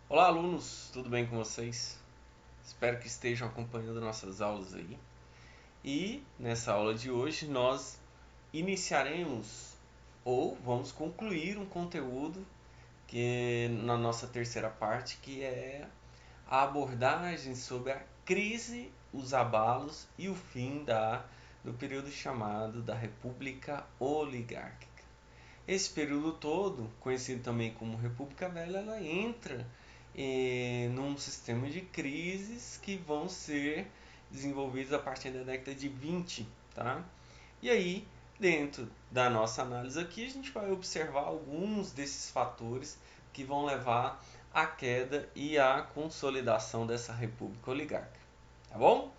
Olá, alunos, tudo bem com vocês? Espero que estejam acompanhando nossas aulas aí. E nessa aula de hoje nós iniciaremos ou vamos concluir um conteúdo que na nossa terceira parte, que é a abordagem sobre a crise, os abalos e o fim do período chamado da República Oligárquica. Esse período todo, conhecido também como República Velha, ela entra num sistema de crises que vão ser desenvolvidos a partir da década de 20, tá? E aí, dentro da nossa análise aqui, a gente vai observar alguns desses fatores que vão levar à queda e à consolidação dessa república oligárquica, tá bom?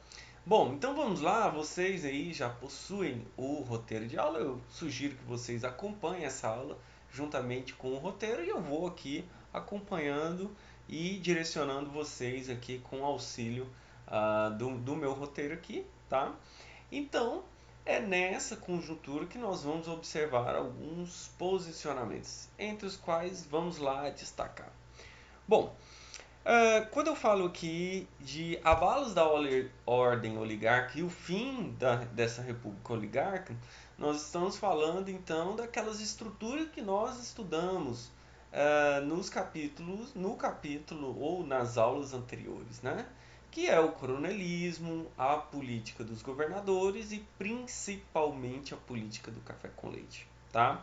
Bom, então vamos lá, vocês aí já possuem o roteiro de aula, eu sugiro que vocês acompanhem essa aula juntamente com o roteiro e eu vou aqui acompanhando e direcionando vocês aqui com auxílio do meu roteiro aqui, tá? Então, é nessa conjuntura que nós vamos observar alguns posicionamentos, entre os quais vamos lá destacar. Bom, quando eu falo aqui de abalos da ordem oligarca e o fim dessa república oligarca, nós estamos falando então daquelas estruturas que nós estudamos no capítulo ou nas aulas anteriores, né? Que é o coronelismo, a política dos governadores e principalmente a política do café com leite, tá?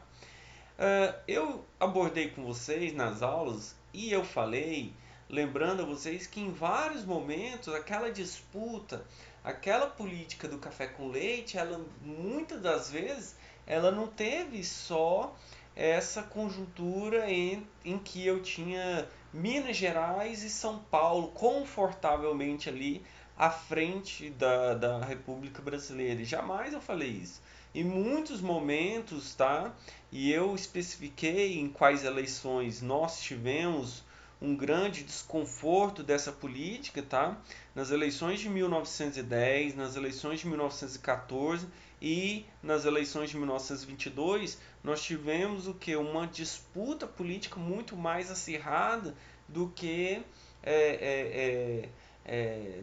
Eu abordei com vocês nas aulas e eu falei, lembrando a vocês que em vários momentos aquela disputa, aquela política do café com leite, ela muitas das vezes ela não teve só essa conjuntura em que eu tinha Minas Gerais e São Paulo confortavelmente ali à frente da República Brasileira. E jamais eu falei isso. Em muitos momentos, tá? E eu especifiquei em quais eleições nós tivemos um grande desconforto dessa política, tá? Nas eleições de 1910, nas eleições de 1914 e nas eleições de 1922, nós tivemos o que? Uma disputa política muito mais acirrada do que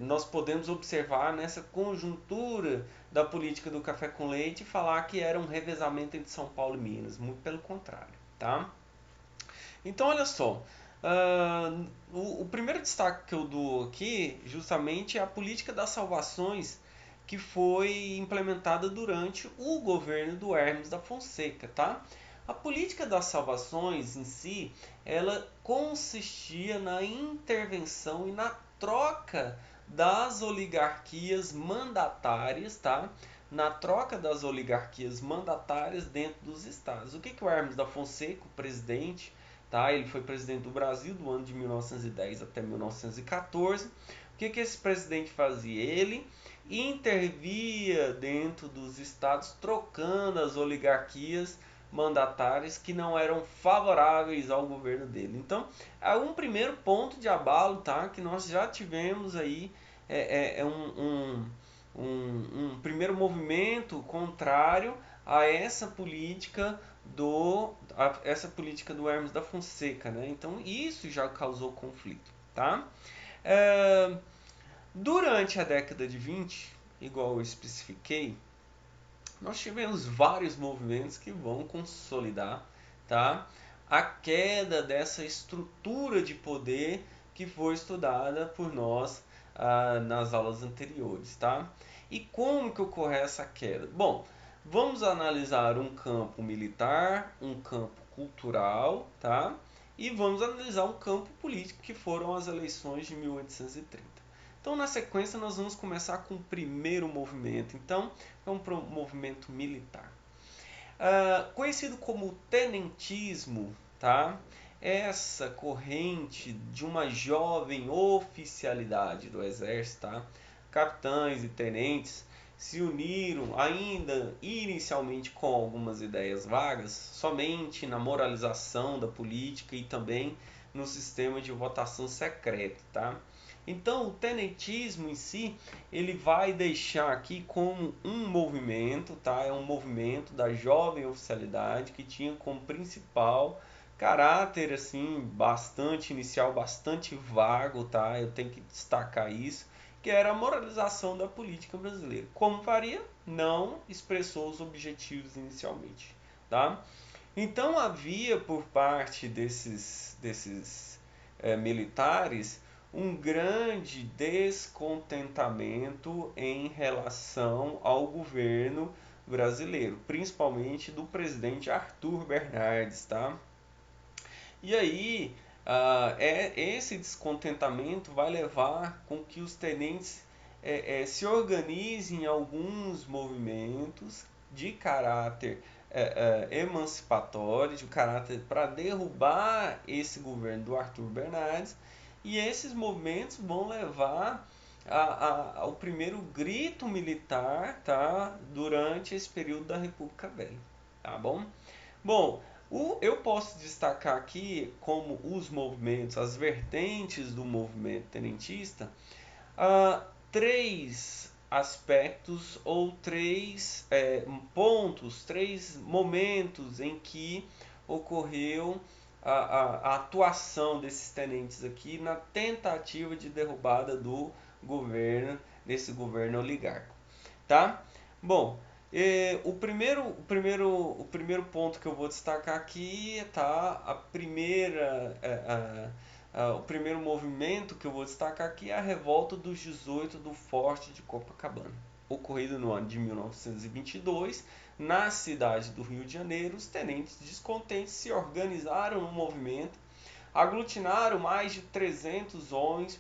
nós podemos observar nessa conjuntura da política do café com leite e falar que era um revezamento entre São Paulo e Minas. Muito pelo contrário, tá? Então, olha só. O primeiro destaque que eu dou aqui, justamente, é a política das salvações que foi implementada durante o governo do Hermes da Fonseca, tá? A política das salvações em si, ela consistia na intervenção e na troca das oligarquias mandatárias, tá? Na troca das oligarquias mandatárias dentro dos estados. O que o Hermes da Fonseca, o presidente, tá? Ele foi presidente do Brasil do ano de 1910 até 1914. O que esse presidente fazia? Ele intervia dentro dos estados, trocando as oligarquias mandatárias que não eram favoráveis ao governo dele. Então, é um primeiro ponto de abalo, tá? Que nós já tivemos aí um primeiro movimento contrário a essa política essa política do Hermes da Fonseca, né? Então isso já causou conflito, tá? É, Durante a década de 20, igual eu especifiquei, nós tivemos vários movimentos que vão consolidar, tá? A queda dessa estrutura de poder que foi estudada por nós nas aulas anteriores, tá? E como que ocorre essa queda? Bom, vamos analisar um campo militar, um campo cultural, tá? E vamos analisar um campo político que foram as eleições de 1830. Então, na sequência, nós vamos começar com o primeiro movimento. Então, é um movimento militar. Conhecido como tenentismo, tá? Essa corrente de uma jovem oficialidade do exército, tá? Capitães e tenentes se uniram ainda inicialmente com algumas ideias vagas, somente na moralização da política e também no sistema de votação secreta, tá? Então, o tenentismo em si, ele vai deixar aqui como um movimento, tá? É um movimento da jovem oficialidade que tinha como principal caráter assim bastante inicial, bastante vago, tá? Eu tenho que destacar isso, que era a moralização da política brasileira. Como faria? Não expressou os objetivos inicialmente, tá? Então havia por parte desses militares um grande descontentamento em relação ao governo brasileiro, principalmente do presidente Arthur Bernardes, tá? E aí, esse descontentamento vai levar com que os tenentes se organizem em alguns movimentos de caráter emancipatório, de caráter para derrubar esse governo do Arthur Bernardes, e esses movimentos vão levar ao primeiro grito militar, tá, durante esse período da República Velha, tá bom? Bom, eu posso destacar aqui como os movimentos, as vertentes do movimento tenentista, três aspectos ou três pontos, três momentos em que ocorreu a atuação desses tenentes aqui na tentativa de derrubada do governo, desse governo oligarca, tá? Bom, o primeiro ponto que eu vou destacar aqui, tá? O primeiro movimento que eu vou destacar aqui é a revolta dos 18 do Forte de Copacabana, ocorrido no ano de 1922, na cidade do Rio de Janeiro. Os tenentes descontentes se organizaram no movimento, aglutinaram mais de 300 homens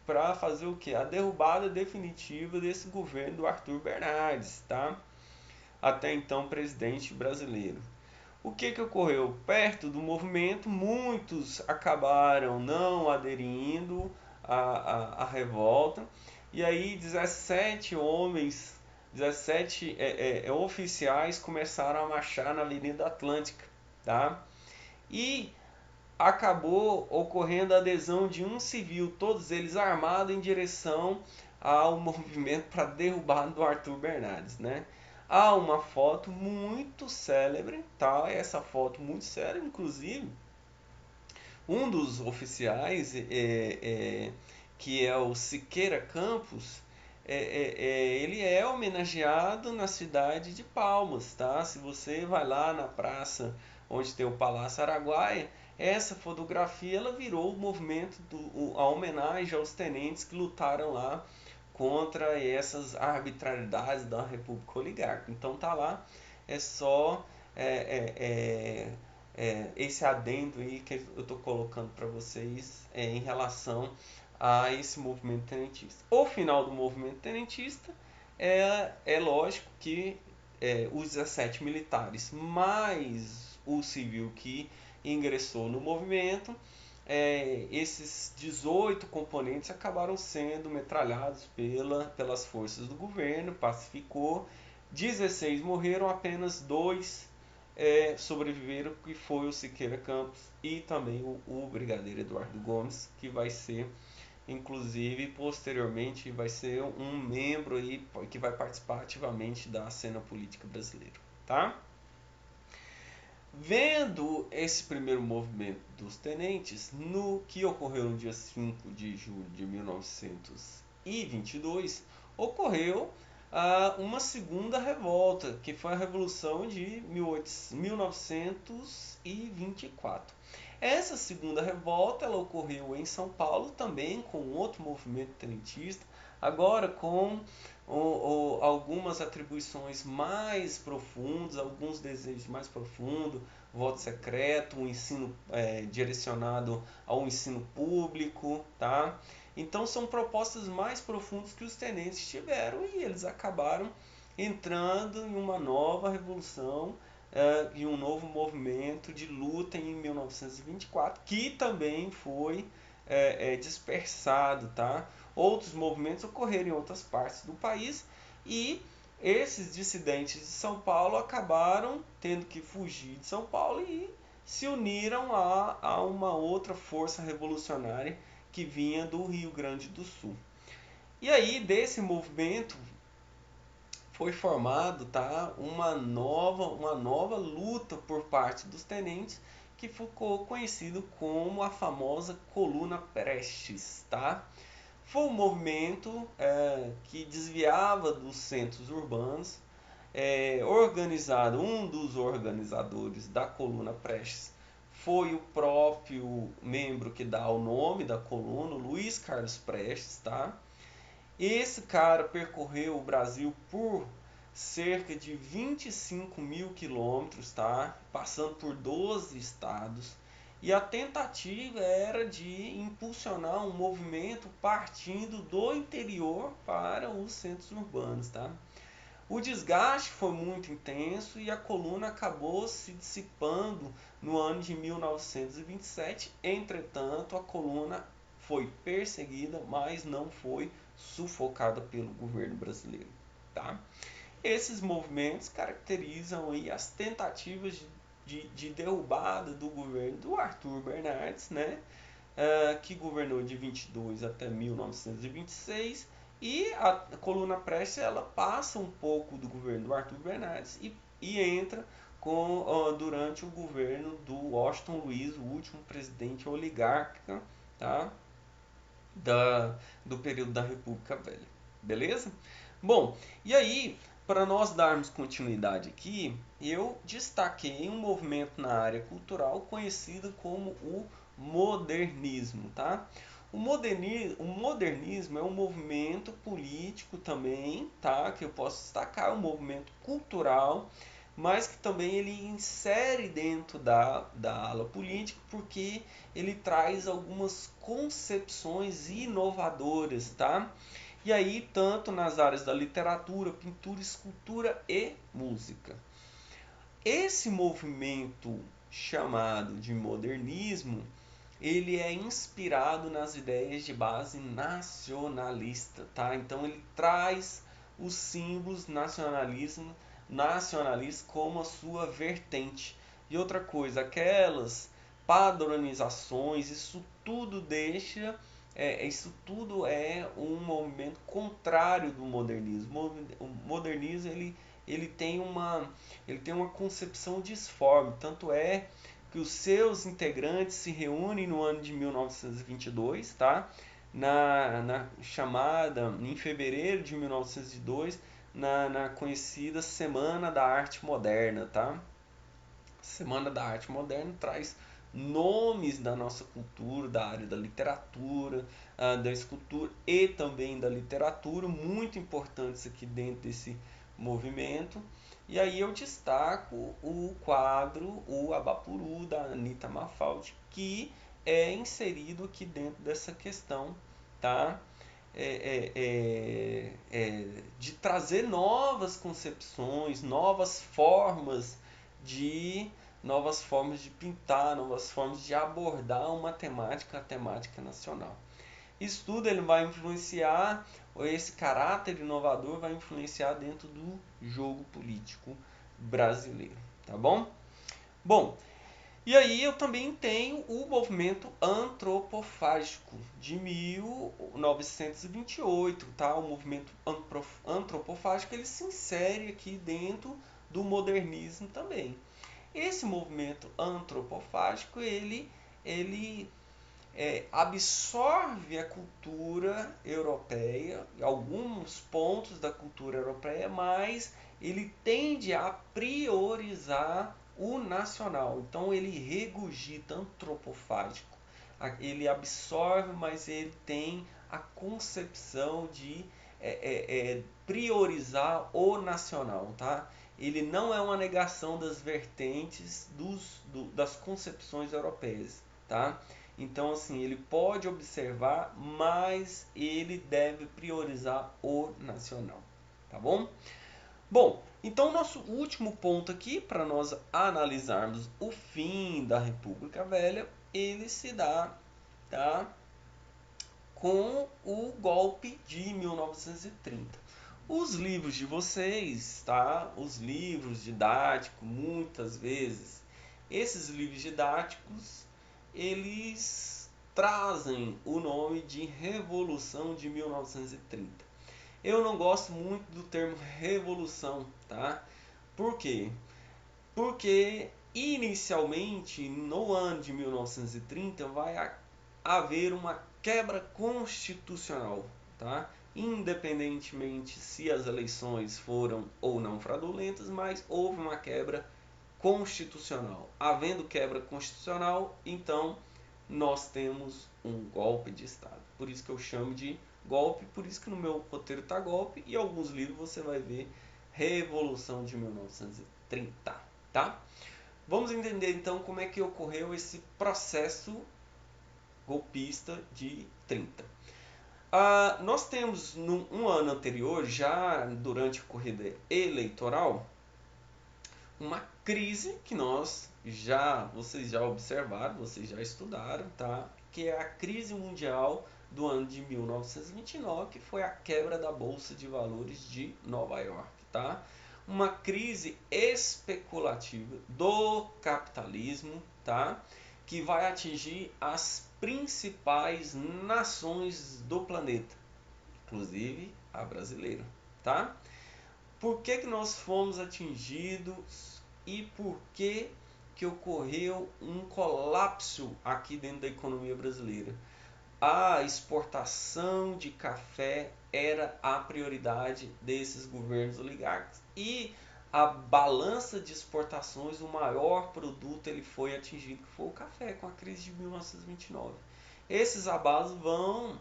para fazer o que? A derrubada definitiva desse governo do Arthur Bernardes, tá? Até então presidente brasileiro. O que ocorreu? Perto do movimento, muitos acabaram não aderindo à revolta, e aí 17 homens, 17 oficiais começaram a marchar na Avenida Atlântica, tá? E acabou ocorrendo a adesão de um civil, todos eles armados, em direção ao movimento para derrubar do Arthur Bernardes, né? Há uma foto muito célebre, tá? Essa foto muito célebre, inclusive, um dos oficiais, que é o Siqueira Campos, ele é homenageado na cidade de Palmas, tá? Se você vai lá na praça onde tem o Palácio Araguaia, essa fotografia ela virou o movimento, a homenagem aos tenentes que lutaram lá contra essas arbitrariedades da República Oligarca. Então tá lá, é só esse adendo aí que eu estou colocando para vocês em relação a esse movimento tenentista. O final do movimento tenentista é lógico que os 17 militares mais o civil que ingressou no movimento, esses 18 componentes acabaram sendo metralhados pelas forças do governo, pacificou, 16 morreram, apenas 2 sobreviveram, que foi o Siqueira Campos e também o brigadeiro Eduardo Gomes, que vai ser, inclusive, posteriormente, vai ser um membro aí que vai participar ativamente da cena política brasileira, tá? Vendo esse primeiro movimento dos tenentes, no que ocorreu no dia 5 de julho de 1922, ocorreu uma segunda revolta, que foi a Revolução de 1924. Essa segunda revolta ela ocorreu em São Paulo, também com outro movimento tenentista, agora com algumas atribuições mais profundas, alguns desejos mais profundos, voto secreto, um ensino direcionado ao ensino público, tá? Então são propostas mais profundas que os tenentes tiveram, e eles acabaram entrando em uma nova revolução e um novo movimento de luta em 1924, que também foi dispersado, tá? Outros movimentos ocorreram em outras partes do país, e esses dissidentes de São Paulo acabaram tendo que fugir de São Paulo e se uniram a uma outra força revolucionária que vinha do Rio Grande do Sul. E aí desse movimento foi formado, tá, uma nova luta por parte dos tenentes, que ficou conhecido como a famosa Coluna Prestes, tá? Foi um movimento que desviava dos centros urbanos, organizado. Um dos organizadores da Coluna Prestes foi o próprio membro que dá o nome da coluna, Luiz Carlos Prestes, tá? Esse cara percorreu o Brasil por cerca de 25 mil quilômetros, tá? Passando por 12 estados. E a tentativa era de impulsionar um movimento partindo do interior para os centros urbanos, tá? O desgaste foi muito intenso e a coluna acabou se dissipando no ano de 1927. Entretanto, a coluna foi perseguida, mas não foi sufocada pelo governo brasileiro, tá? Esses movimentos caracterizam aí as tentativas de derrubada do governo do Arthur Bernardes, né? Que governou de 22 até 1926, e a coluna Prestes ela passa um pouco do governo do Arthur Bernardes e entra durante o governo do Washington Luiz, o último presidente oligárquico, tá? Do período da República Velha. Beleza? Bom, e aí, para nós darmos continuidade aqui, eu destaquei um movimento na área cultural conhecido como o modernismo, tá? O modernismo é um movimento político também, tá? Que eu posso destacar, é um movimento cultural, mas que também ele insere dentro da ala política, porque ele traz algumas concepções inovadoras, tá? E aí, tanto nas áreas da literatura, pintura, escultura e música. Esse movimento chamado de modernismo, ele é inspirado nas ideias de base nacionalista, tá? Então ele traz os símbolos nacionalistas como a sua vertente. E outra coisa, aquelas padronizações, isso tudo é um movimento contrário do modernismo. O modernismo ele tem uma concepção disforme, tanto é que os seus integrantes se reúnem no ano de 1922, tá? Na chamada, em fevereiro de 1902, na conhecida Semana da Arte Moderna, tá? Semana da Arte Moderna traz nomes da nossa cultura, da área da literatura, da escultura e também da literatura, muito importantes aqui dentro desse movimento. E aí eu destaco o quadro O Abapuru, da Anita Mafaldi, que é inserido aqui dentro dessa questão, tá? De trazer novas concepções, de novas formas de pintar, novas formas de abordar uma temática, a temática nacional. Isso tudo ele vai influenciar, esse caráter inovador vai influenciar dentro do jogo político brasileiro, tá bom? Bom, e aí eu também tenho o movimento antropofágico de 1928, tá? O movimento antropofágico ele se insere aqui dentro do modernismo também. Esse movimento antropofágico ele absorve a cultura europeia, alguns pontos da cultura europeia, mas ele tende a priorizar o nacional. Então ele regurgita antropofágico. Ele absorve, mas ele tem a concepção de priorizar o nacional, tá? Ele não é uma negação das vertentes das concepções europeias, tá? Então, assim, ele pode observar, mas ele deve priorizar o nacional, tá bom? Bom, então nosso último ponto aqui, para nós analisarmos o fim da República Velha, ele se dá, tá, com o golpe de 1930. Os livros de vocês, tá? Os livros didáticos, muitas vezes, esses livros didáticos, eles trazem o nome de Revolução de 1930. Eu não gosto muito do termo revolução, tá? Por quê? Porque inicialmente, no ano de 1930, vai haver uma quebra constitucional, tá? Independentemente se as eleições foram ou não fraudulentas, mas houve uma quebra constitucional. Havendo quebra constitucional, então nós temos um golpe de Estado. Por isso que eu chamo de golpe, por isso que no meu roteiro está golpe e em alguns livros você vai ver Revolução de 1930, tá? Vamos entender então como é que ocorreu esse processo golpista de 30. Nós temos um ano anterior, já durante a corrida eleitoral, uma crise que vocês já observaram, vocês já estudaram, tá? Que é a crise mundial do ano de 1929, que foi a quebra da Bolsa de Valores de Nova York, tá? Uma crise especulativa do capitalismo, tá? Que vai atingir as principais nações do planeta, inclusive a brasileira, tá? Por que nós fomos atingidos e por que ocorreu um colapso aqui dentro da economia brasileira? A exportação de café era a prioridade desses governos oligarcas e a balança de exportações, o maior produto ele foi atingido, que foi o café, com a crise de 1929. Esses abalos vão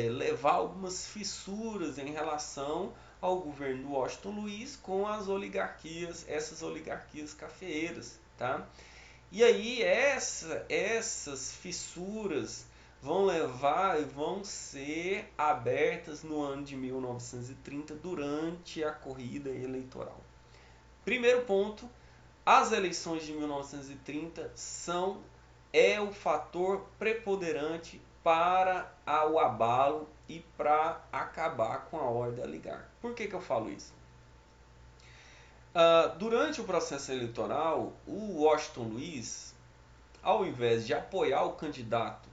levar algumas fissuras em relação ao governo do Washington Luiz com as oligarquias, essas oligarquias cafeeiras, tá? E aí essas fissuras vão levar e vão ser abertas no ano de 1930 durante a corrida eleitoral. Primeiro ponto, as eleições de 1930 é o fator preponderante para o abalo e para acabar com a ordem oligarca. Por que eu falo isso? Durante o processo eleitoral, o Washington Luiz, ao invés de apoiar o candidato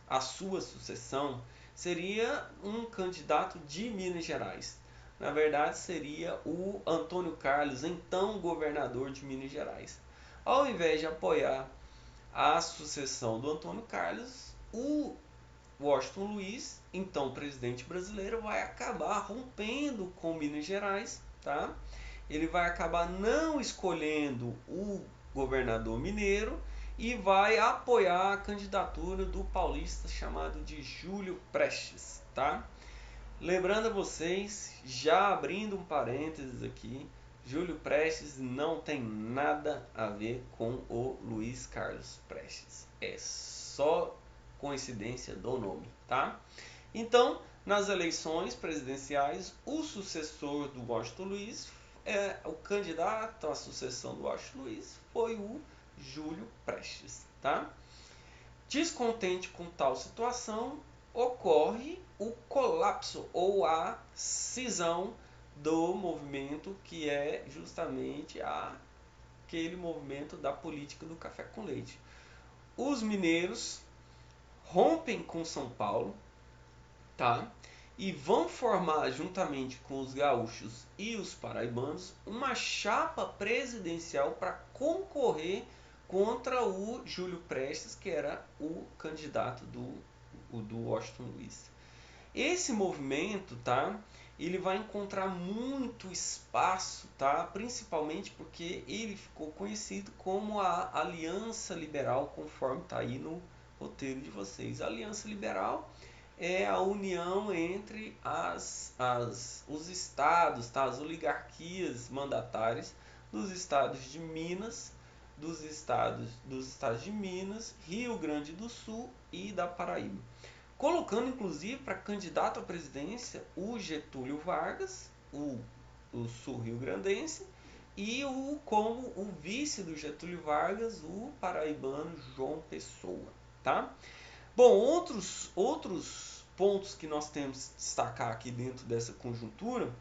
à sua sucessão, seria um candidato de Minas Gerais. Na verdade, seria o Antônio Carlos, então governador de Minas Gerais. Ao invés de apoiar a sucessão do Antônio Carlos, o Washington Luiz, então presidente brasileiro, vai acabar rompendo com Minas Gerais, tá? Ele vai acabar não escolhendo o governador mineiro e vai apoiar a candidatura do paulista chamado de Júlio Prestes, tá? Lembrando a vocês, já abrindo um parênteses aqui, Júlio Prestes não tem nada a ver com o Luiz Carlos Prestes. É só coincidência do nome, tá? Então, nas eleições presidenciais, o sucessor do Washington Luiz, o candidato à sucessão do Washington Luiz foi o Júlio Prestes, tá? Descontente com tal situação, ocorre o colapso ou a cisão do movimento, que é justamente aquele movimento da política do café com leite. Os mineiros rompem com São Paulo, tá? E vão formar, juntamente com os gaúchos e os paraibanos, uma chapa presidencial para concorrer contra o Júlio Prestes, que era o candidato do Washington Luiz. Esse movimento, tá? Ele vai encontrar muito espaço, tá? Principalmente porque ele ficou conhecido como a Aliança Liberal, conforme está aí no roteiro de vocês. A Aliança Liberal é a união entre os estados, tá? As oligarquias mandatárias dos estados de Minas, dos estados de Minas, Rio Grande do Sul e da Paraíba. Colocando inclusive para candidato à presidência o Getúlio Vargas, o sul-rio-grandense, e como o vice do Getúlio Vargas, o paraibano João Pessoa, tá? Bom, outros pontos que nós temos que destacar aqui dentro dessa conjuntura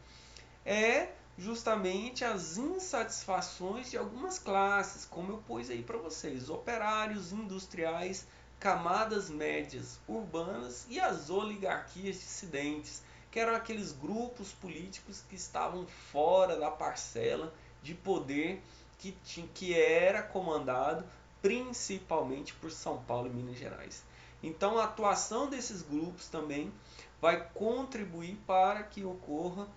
é justamente as insatisfações de algumas classes, como eu pus aí para vocês, operários, industriais, camadas médias urbanas e as oligarquias dissidentes, que eram aqueles grupos políticos que estavam fora da parcela de poder que era comandado principalmente por São Paulo e Minas Gerais. Então a atuação desses grupos também vai contribuir para que ocorra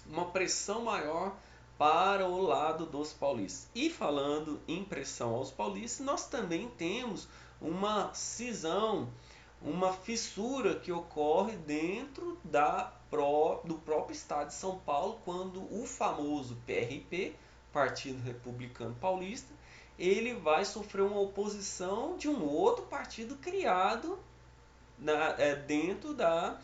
uma pressão maior para o lado dos paulistas. E falando em pressão aos paulistas, nós também temos uma cisão, uma fissura que ocorre dentro do próprio estado de São Paulo, quando o famoso PRP, Partido Republicano Paulista, ele vai sofrer uma oposição de um outro partido criado dentro da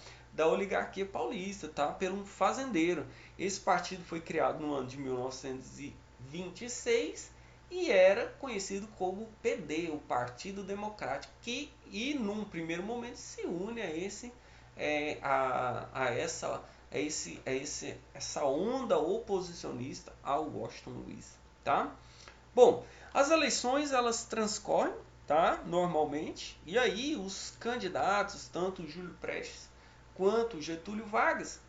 oligarquia paulista, tá? Pelo um fazendeiro. Esse partido foi criado no ano de 1926 e era conhecido como PD, o Partido Democrático, e num primeiro momento se une a essa onda oposicionista ao Washington Luiz, tá? Bom, as eleições elas transcorrem, tá, normalmente, e aí os candidatos, tanto o Júlio Prestes quanto o Getúlio Vargas,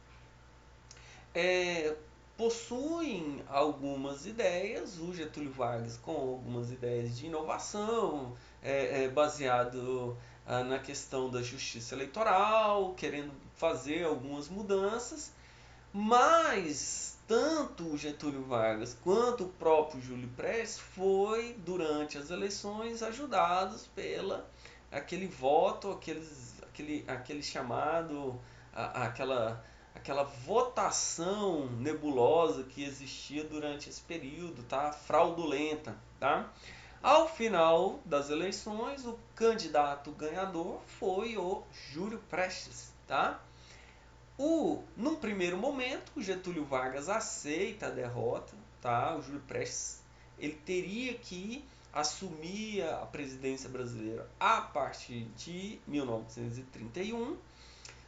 possuem algumas ideias. O Getúlio Vargas com algumas ideias de inovação, baseado na questão da justiça eleitoral, querendo fazer algumas mudanças, mas tanto o Getúlio Vargas quanto o próprio Júlio Prestes foi durante as eleições ajudados pela aquele voto, aquele chamado, aquela votação nebulosa que existia durante esse período, tá? Fraudulenta, tá? Ao final das eleições, o candidato ganhador foi o Júlio Prestes, tá? Num primeiro momento, o Getúlio Vargas aceita a derrota, tá? O Júlio Prestes ele teria que assumir a presidência brasileira a partir de 1931.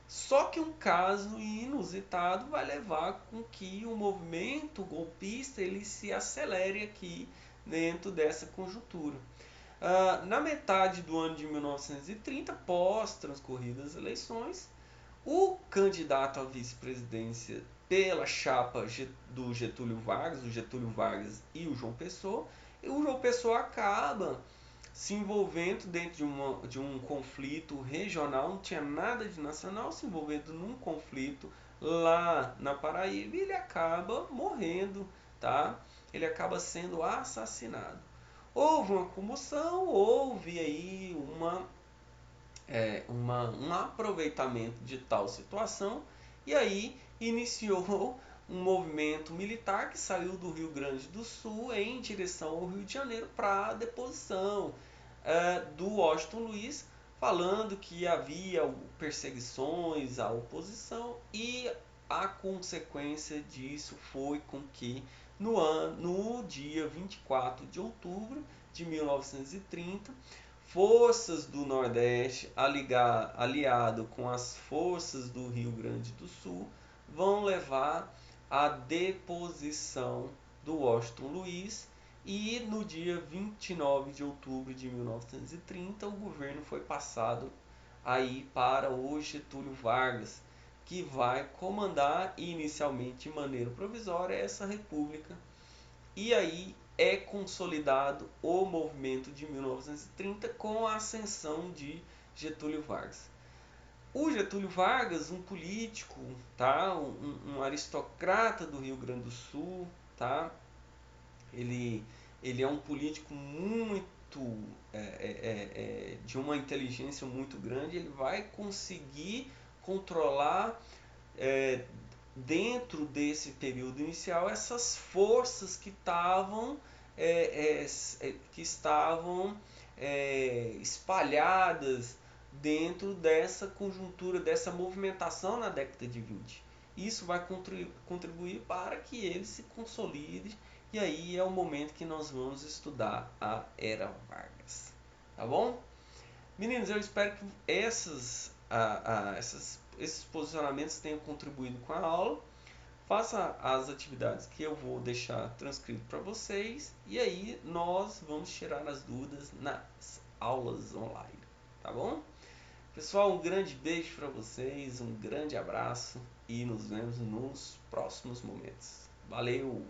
Só que um caso inusitado vai levar com que o movimento golpista ele se acelere aqui dentro dessa conjuntura. Na metade do ano de 1930, pós transcorridas as eleições, o candidato à vice-presidência pela chapa do Getúlio Vargas, o Getúlio Vargas e o João Pessoa, acaba se envolvendo dentro de um conflito regional, não tinha nada de nacional, se envolvendo num conflito lá na Paraíba, e ele acaba morrendo, tá? Ele acaba sendo assassinado. Houve uma comoção, houve aí um aproveitamento de tal situação, e aí iniciou um movimento militar que saiu do Rio Grande do Sul em direção ao Rio de Janeiro para a deposição do Washington Luiz, falando que havia perseguições à oposição, e a consequência disso foi com que no dia 24 de outubro de 1930, forças do Nordeste aliado com as forças do Rio Grande do Sul vão levar à deposição do Washington Luiz, e no dia 29 de outubro de 1930 o governo foi passado aí para o Getúlio Vargas, que vai comandar inicialmente de maneira provisória essa república, e aí é consolidado o movimento de 1930 com a ascensão de Getúlio Vargas. O Getúlio Vargas, um político, tá? um aristocrata do Rio Grande do Sul, tá? Ele é um político muito de uma inteligência muito grande. Ele vai conseguir controlar dentro desse período inicial essas forças que estavam espalhadas dentro dessa conjuntura, dessa movimentação na década de 20. Isso vai contribuir para que ele se consolide, e aí é o momento que nós vamos estudar a Era Vargas. Tá bom? Meninos, eu espero que esses posicionamentos tenham contribuído com a aula. Faça as atividades que eu vou deixar transcrito para vocês, e aí nós vamos tirar as dúvidas nas aulas online. Tá bom? Pessoal, um grande beijo para vocês, um grande abraço, e nos vemos nos próximos momentos. Valeu!